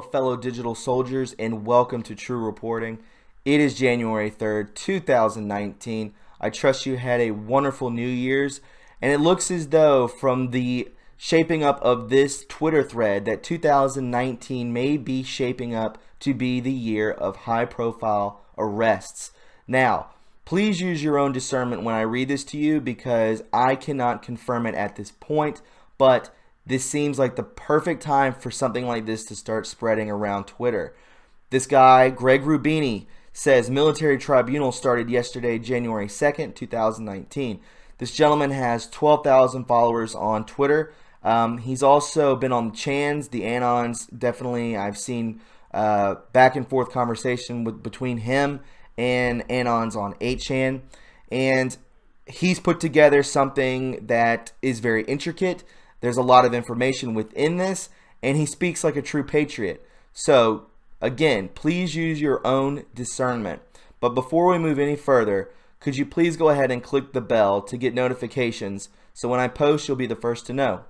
fellow digital soldiers, and welcome to True Reporting. It is January 3rd, 2019. I trust you had a wonderful New Year's, and it looks as though from the shaping up of this Twitter thread that 2019 may be shaping up to be the year of high-profile arrests. Now, please use your own discernment when I read this to you because I cannot confirm it at this point, but this seems like the perfect time for something like this to start spreading around Twitter. This guy, Greg Rubini, says military tribunal started yesterday, January 2nd, 2019. This gentleman has 12,000 followers on Twitter. He's also been on the Chans, the Anons. Definitely, I've seen back and forth conversation between him and Anons on 8chan. And he's put together something that is very intricate. There's a lot of information within this, and he speaks like a true patriot. So, again, please use your own discernment. But before we move any further, could you please go ahead and click the bell to get notifications so when I post, you'll be the first to know.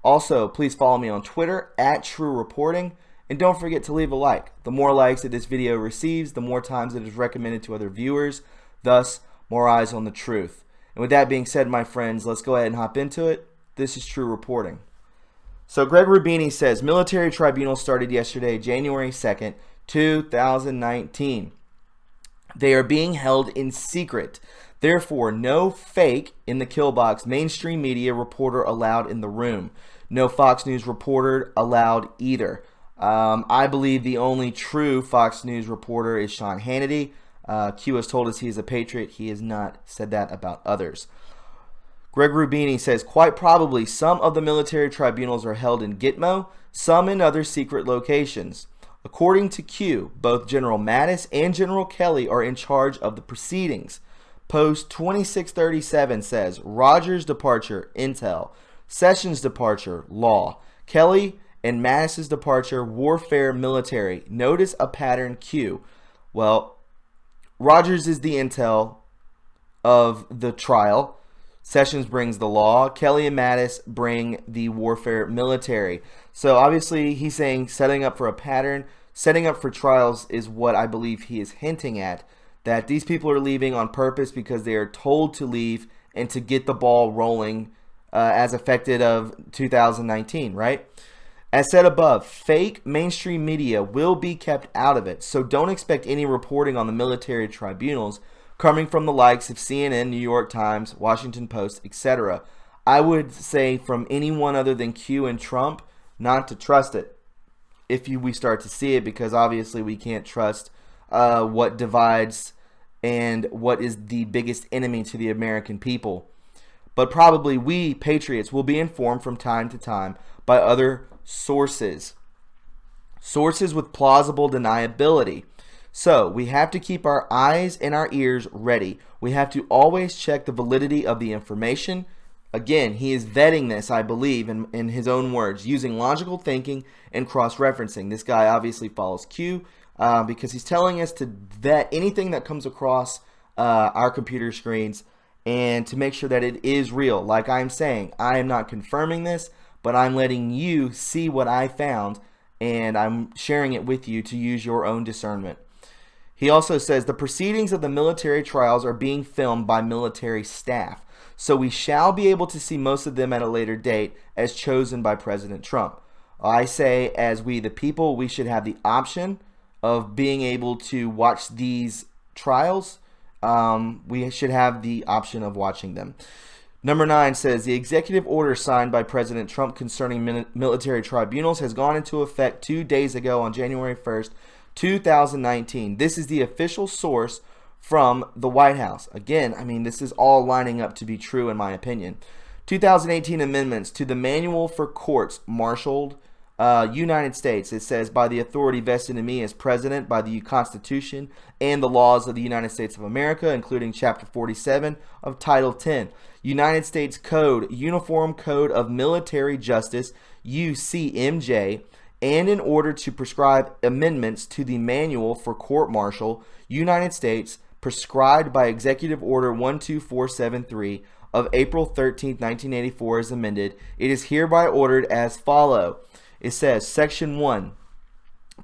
Also, please follow me on Twitter at True Reporting, and don't forget to leave a like. The more likes that this video receives, the more times it is recommended to other viewers, thus, more eyes on the truth. And with that being said, my friends, let's go ahead and hop into it. This is True Reporting. So Greg Rubini says, military tribunal started yesterday, January 2nd, 2019. They are being held in secret. Therefore, no fake in the kill box mainstream media reporter allowed in the room. No Fox News reporter allowed either. I believe the only true Fox News reporter is Sean Hannity. Q has told us he is a patriot. He has not said that about others. Greg Rubini says, quite probably some of the military tribunals are held in Gitmo, some in other secret locations. According to Q, both General Mattis and General Kelly are in charge of the proceedings. Post 2637 says, Rogers' departure, intel. Sessions' departure, law. Kelly and Mattis' departure, warfare, military. Notice a pattern, Q. Well, Rogers is the intel of the trial. Sessions brings the law. Kelly and Mattis bring the warfare military. So obviously he's saying setting up for a pattern, setting up for trials is what I believe he is hinting at. That these people are leaving on purpose because they are told to leave and to get the ball rolling as affected of 2019, right? As said above, fake mainstream media will be kept out of it. So don't expect any reporting on the military tribunals coming from the likes of CNN, New York Times, Washington Post, etc. I would say from anyone other than Q and Trump not to trust it if we start to see it, because obviously we can't trust what divides and what is the biggest enemy to the American people. But probably we, patriots, will be informed from time to time by other sources. Sources with plausible deniability. So, we have to keep our eyes and our ears ready. We have to always check the validity of the information. Again, he is vetting this, I believe, in his own words, using logical thinking and cross-referencing. This guy obviously follows Q because he's telling us to vet anything that comes across our computer screens and to make sure that it is real. Like I'm saying, I am not confirming this, but I'm letting you see what I found, and I'm sharing it with you to use your own discernment. He also says the proceedings of the military trials are being filmed by military staff, so we shall be able to see most of them at a later date as chosen by President Trump. I say, as we the people, we should have the option of being able to watch these trials. We should have the option of watching them. Number 9 says the executive order signed by President Trump concerning military tribunals has gone into effect 2 days ago on January 1st, 2019. This is the official source from the White House. Again, I mean, this is all lining up to be true in my opinion. 2018 amendments to the Manual for Courts Martialed United States. It says, by the authority vested in me as president by the Constitution and the laws of the United States of America, including Chapter 47 of Title 10. United States Code, Uniform Code of Military Justice, UCMJ, and in order to prescribe amendments to the Manual for Court-Martial, United States, prescribed by Executive Order 12473 of April 13, 1984 as amended, it is hereby ordered as follow. It says, Section 1,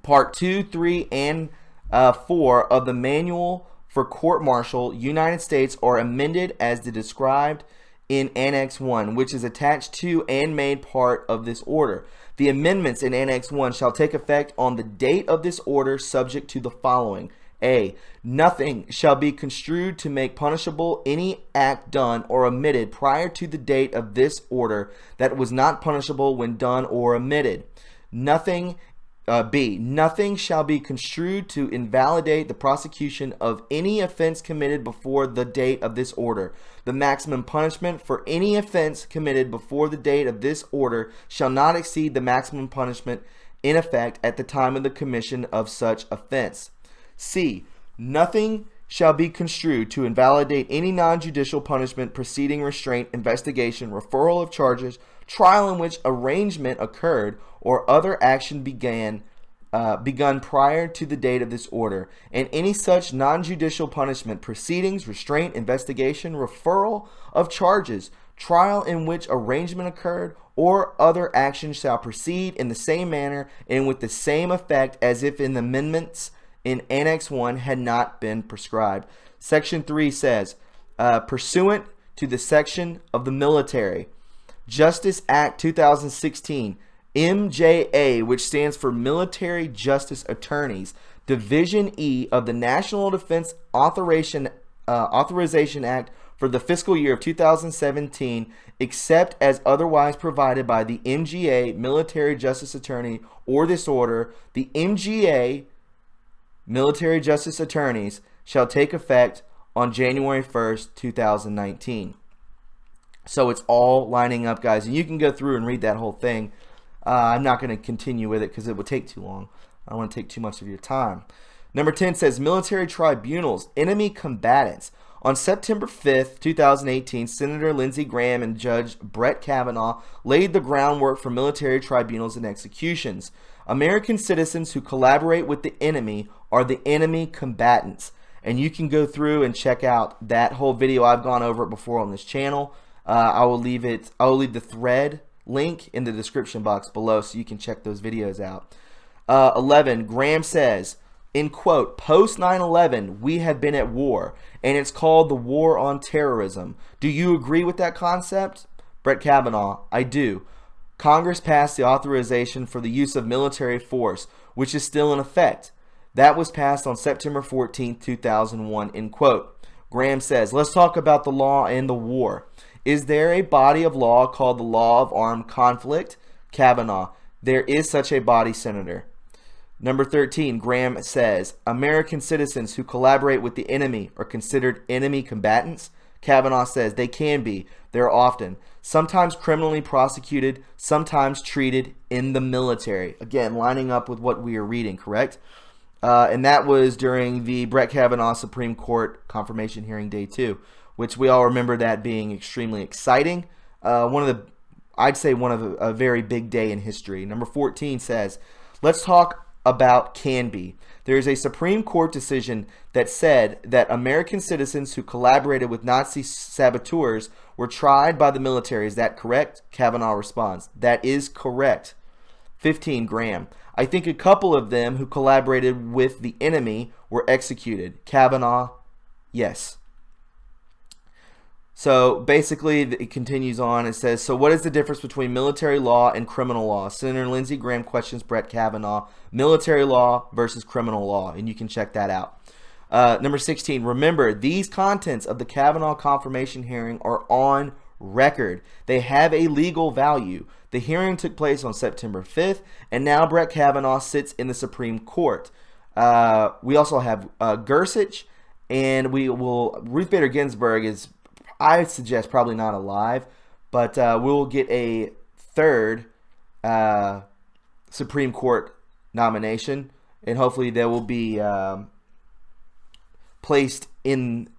Part 2, 3, and 4 of the Manual for Court-Martial, United States, are amended as described in Annex 1, which is attached to and made part of this order. The amendments in Annex 1 shall take effect on the date of this order, subject to the following. A. Nothing shall be construed to make punishable any act done or omitted prior to the date of this order that was not punishable when done or omitted. B. Nothing shall be construed to invalidate the prosecution of any offense committed before the date of this order. The maximum punishment for any offense committed before the date of this order shall not exceed the maximum punishment in effect at the time of the commission of such offense. C. Nothing shall be construed to invalidate any non-judicial punishment, proceeding, restraint, investigation, referral of charges, trial in which arrangement occurred, or other action begun prior to the date of this order, and any such non-judicial punishment, proceedings, restraint, investigation, referral of charges, trial in which arrangement occurred, or other action shall proceed in the same manner and with the same effect as if in the amendments in Annex 1 had not been prescribed. Section 3 says, pursuant to the section of the Military Justice Act 2016, MJA, which stands for Military Justice Attorneys, Division E of the National Defense Authorization Act for the fiscal year of 2017, except as otherwise provided by the MGA, Military Justice Attorney, or this order, the MGA, Military Justice Attorneys, shall take effect on January 1st, 2019. So it's all lining up, guys, and you can go through and read that whole thing. I'm not going to continue with it because it would take too long. I don't want to take too much of your time. Number 10 says military tribunals, enemy combatants. On September 5th, 2018, Senator Lindsey Graham and Judge Brett Kavanaugh laid the groundwork for military tribunals and executions. American citizens who collaborate with the enemy are the enemy combatants. And you can go through and check out that whole video. I've gone over it before on this channel. I will leave the thread link in the description box below so you can check those videos out. 11, Graham says, in quote, post 9/11, we have been at war, and it's called the war on terrorism. Do you agree with that concept? Brett Kavanaugh, I do. Congress passed the authorization for the use of military force, which is still in effect. That was passed on September 14, 2001, end quote. Graham says, let's talk about the law and the war. Is there a body of law called the law of armed conflict? Kavanaugh, there is such a body, Senator. Number 13, Graham says, American citizens who collaborate with the enemy are considered enemy combatants? Kavanaugh says they can be. They're often, sometimes criminally prosecuted, sometimes treated in the military. Again, lining up with what we are reading, correct? And that was during the Brett Kavanaugh Supreme Court confirmation hearing day 2, which we all remember that being extremely exciting. I'd say one of a very big day in history. Number 14 says, let's talk about can be. There is a Supreme Court decision that said that American citizens who collaborated with Nazi saboteurs were tried by the military. Is that correct? Kavanaugh responds, that is correct. 15, Graham. I think a couple of them who collaborated with the enemy were executed. Kavanaugh, yes. So basically, it continues on. It says, so what is the difference between military law and criminal law? Senator Lindsey Graham questions Brett Kavanaugh. Military law versus criminal law. And you can check that out. Number 16, remember, these contents of the Kavanaugh confirmation hearing are on record. They have a legal value. The hearing took place on September 5th, and now Brett Kavanaugh sits in the Supreme Court. We also have Gorsuch, and Ruth Bader Ginsburg is, I suggest, probably not alive, but we'll get a third Supreme Court nomination, and hopefully they will be placed in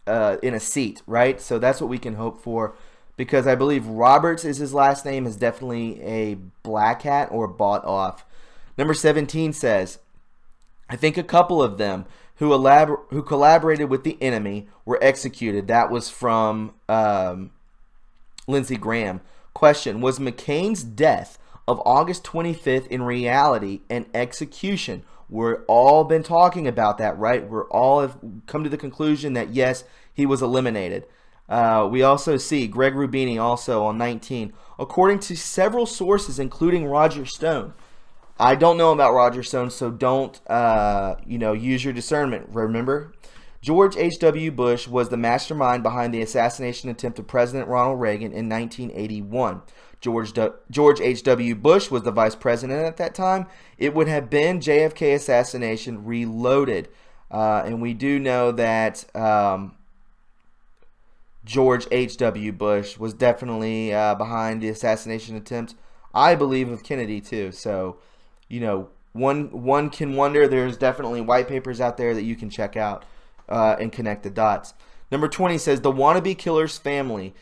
a seat, right? So that's what we can hope for, because I believe Roberts is his last name, is definitely a black hat or bought off. Number 17 says, I think a couple of them who collaborated with the enemy were executed. That was from Lindsey Graham. Question, was McCain's death of August 25th in reality an execution. We're all been talking about that, right? We're all have come to the conclusion that yes, he was eliminated. We also see Greg Rubini also on 19. According to several sources, including Roger Stone. I don't know about Roger Stone, so don't use your discernment. Remember, George H.W. Bush was the mastermind behind the assassination attempt of President Ronald Reagan in 1981. George H.W. Bush was the vice president at that time. It would have been JFK assassination reloaded. And we do know that George H.W. Bush was definitely behind the assassination attempt, I believe, of Kennedy too. So, one can wonder. There's definitely white papers out there that you can check out and connect the dots. Number 20 says the wannabe killer's family,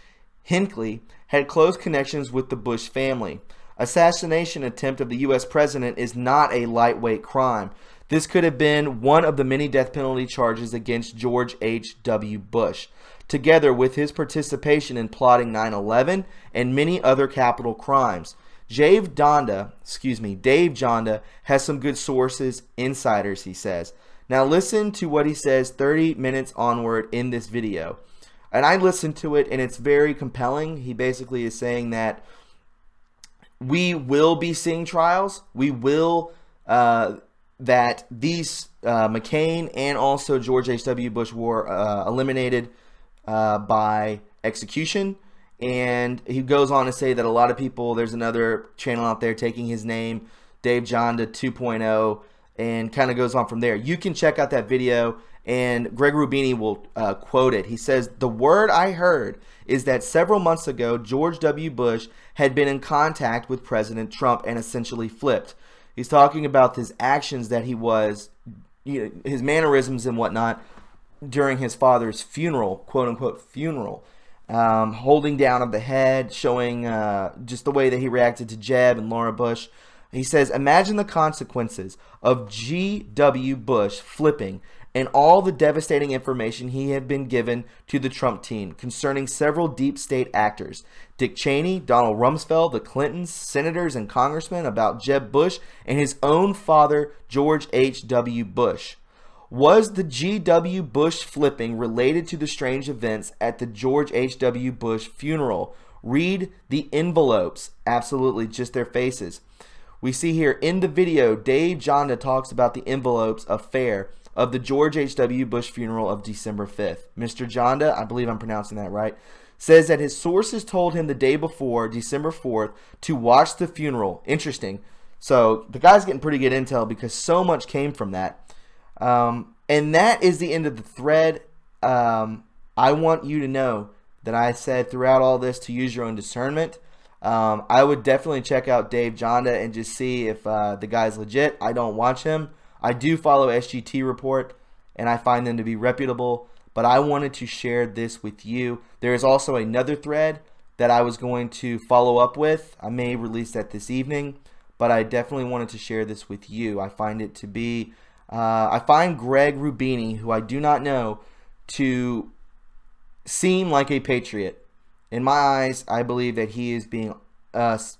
Hinckley, had close connections with the Bush family. Assassination attempt of the U.S. president is not a lightweight crime. This could have been one of the many death penalty charges against George H.W. Bush, together with his participation in plotting 9/11 and many other capital crimes. Dave Jonda has some good sources, insiders, he says. Now listen to what he says 30 minutes onward in this video. And I listened to it, and it's very compelling. He basically is saying that we will be seeing trials. We will, that these McCain and also George H.W. Bush were eliminated by execution. And he goes on to say that a lot of people, there's another channel out there taking his name, Dave Jonda 2.0, and kind of goes on from there. You can check out that video, and Greg Rubini will quote it. He says, "The word I heard is that several months ago, George W. Bush had been in contact with President Trump and essentially flipped." He's talking about his actions that he was, his mannerisms and whatnot during his father's funeral, quote-unquote funeral. Holding down of the head, showing just the way that he reacted to Jeb and Laura Bush. He says, imagine the consequences of G.W. Bush flipping and all the devastating information he had been given to the Trump team concerning several deep state actors, Dick Cheney, Donald Rumsfeld, the Clintons, senators, and congressmen, about Jeb Bush and his own father, George H.W. Bush. Was the G.W. Bush flipping related to the strange events at the George H.W. Bush funeral? Read the envelopes. Absolutely, just their faces. We see here in the video, Dave Jonda talks about the envelopes affair of the George H.W. Bush funeral of December 5th. Mr. Jonda, I believe I'm pronouncing that right, says that his sources told him the day before, December 4th, to watch the funeral. Interesting. So the guy's getting pretty good intel because so much came from that. And that is the end of the thread. I want you to know that I said throughout all this to use your own discernment. I would definitely check out Dave Jonda and just see if the guy's legit. I don't watch him. I do follow SGT Report, and I find them to be reputable. But I wanted to share this with you. There is also another thread that I was going to follow up with. I may release that this evening, but I definitely wanted to share this with you. I find it to be... I find Greg Rubini, who I do not know, to seem like a patriot. In my eyes, I believe that he is being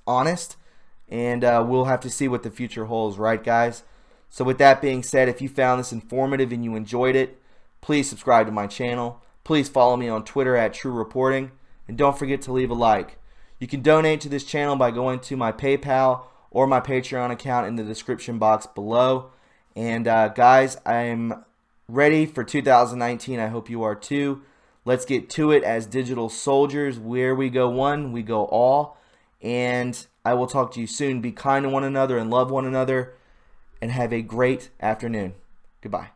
honest, and we'll have to see what the future holds, right, guys? So with that being said, if you found this informative and you enjoyed it, please subscribe to my channel. Please follow me on Twitter at True Reporting, and don't forget to leave a like. You can donate to this channel by going to my PayPal or my Patreon account in the description box below. And guys, I'm ready for 2019. I hope you are too. Let's get to it as digital soldiers. Where we go one, we go all. And I will talk to you soon. Be kind to one another and love one another. And have a great afternoon. Goodbye.